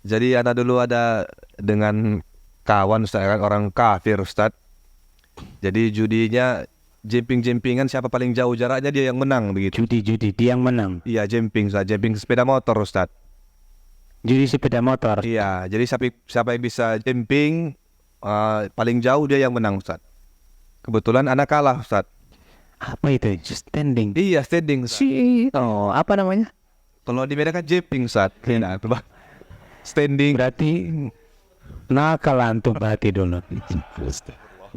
Jadi anak dulu ada dengan kawan Ustaz kan, orang kafir Ustaz. Jadi judinya jemping-jempingan, siapa paling jauh jaraknya dia yang menang begitu. Judi dia yang menang. Iya, jemping Ustaz, jemping sepeda motor Ustaz. Judi sepeda motor. Iya, jadi siapa yang bisa jemping paling jauh dia yang menang Ustaz. Kebetulan anak kalah Ustaz. Apa itu? Standing. Iya, standing Ustaz. Oh, apa namanya? Kalau di Medan kan jemping Ustaz. Nah, coba standing. Berarti nakal antum berarti dulu.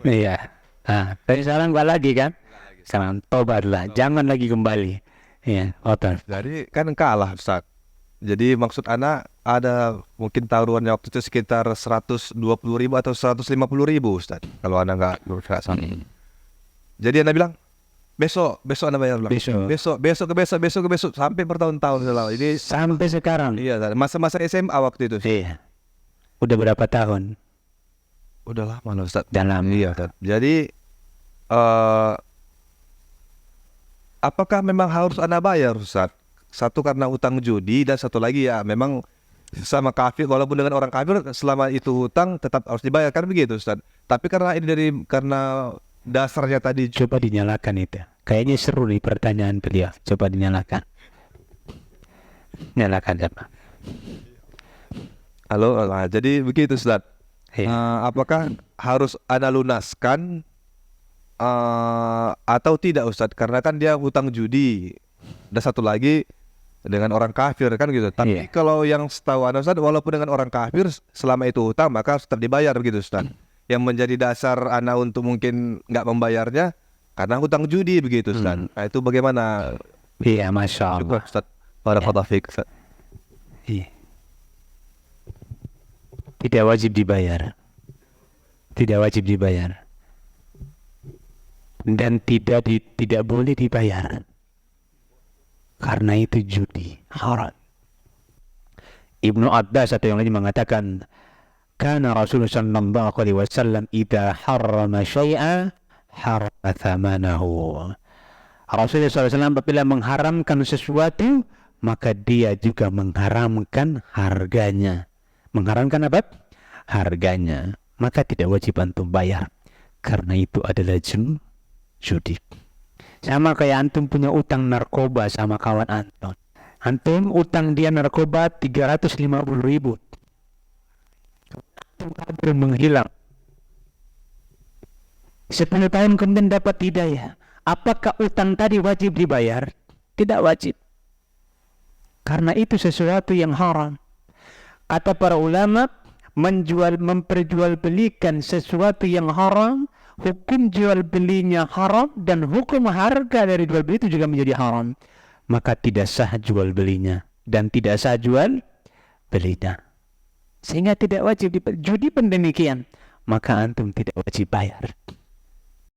Iya. Nah, dari sekarang enggak lagi kan? Sekarang tobatlah, jangan lagi kembali. Iya, kotor. Jadi kan kalah Ustaz. Jadi maksud anak ada mungkin taruhannya waktu itu sekitar 120.000 atau 150.000 Ustaz. Kalau anak nggak salah. Jadi anak bilang besok anak bayar bilang. Besok sampai bertahun-tahun setelah ini. Sampai sekarang. Iya, Ustaz. Masa-masa SMA waktu itu. Iya. Udah berapa tahun? Udah lama loh Ustaz. Dalam. Iya Ustaz. Jadi apakah memang harus anak bayar Ustaz? Satu karena utang judi dan satu lagi ya memang sama kafir, walaupun dengan orang kafir selama itu hutang tetap harus dibayar kan begitu Ustaz. Tapi karena ini karena dasarnya tadi. Coba dinyalakan itu. Kayaknya seru nih pertanyaan beliau. Coba dinyalakan. Nyalakan siapa? Halo, nah, jadi begitu Ustaz. Iya. Apakah harus anak lunaskan atau tidak Ustaz? Karena kan dia hutang judi. Dan satu lagi dengan orang kafir kan gitu. Tapi Iya. kalau yang setahu anak Ustaz, walaupun dengan orang kafir selama itu hutang maka harus tetap dibayar begitu Ustaz. Yang menjadi dasar anak untuk mungkin nggak membayarnya karena hutang judi begitu Ustaz. Nah, itu bagaimana? Iya, Masya Syukur Allah. Ustaz. Barakallahu fiik Ustaz. Iya. Tidak wajib dibayar. Tidak wajib dibayar. Dan tidak boleh dibayar. Karena itu judi, haram. Ibnu Abbas atau yang lain mengatakan, "Kana Rasulullah sallallahu alaihi wasallam idza harrama syai'a harrama thamanahu." Rasulullah SAW apabila mengharamkan sesuatu, maka dia juga mengharamkan harganya. Mengharamkan apa? Harganya. Maka tidak wajib antum bayar. Karena itu adalah judi. Sama kayak antum punya utang narkoba sama kawan antum. Antum utang dia narkoba 350.000. Antum kabur menghilang. 10 tahun kemudian dapat hidayah. Apakah utang tadi wajib dibayar? Tidak wajib. Karena itu sesuatu yang haram. Kata para ulama, memperjualbelikan sesuatu yang haram, hukum jual belinya haram dan hukum harga dari jual beli itu juga menjadi haram. Maka tidak sah jual belinya dan tidak sah jual belinya. Sehingga tidak wajib judi pun demikian. Maka antum tidak wajib bayar.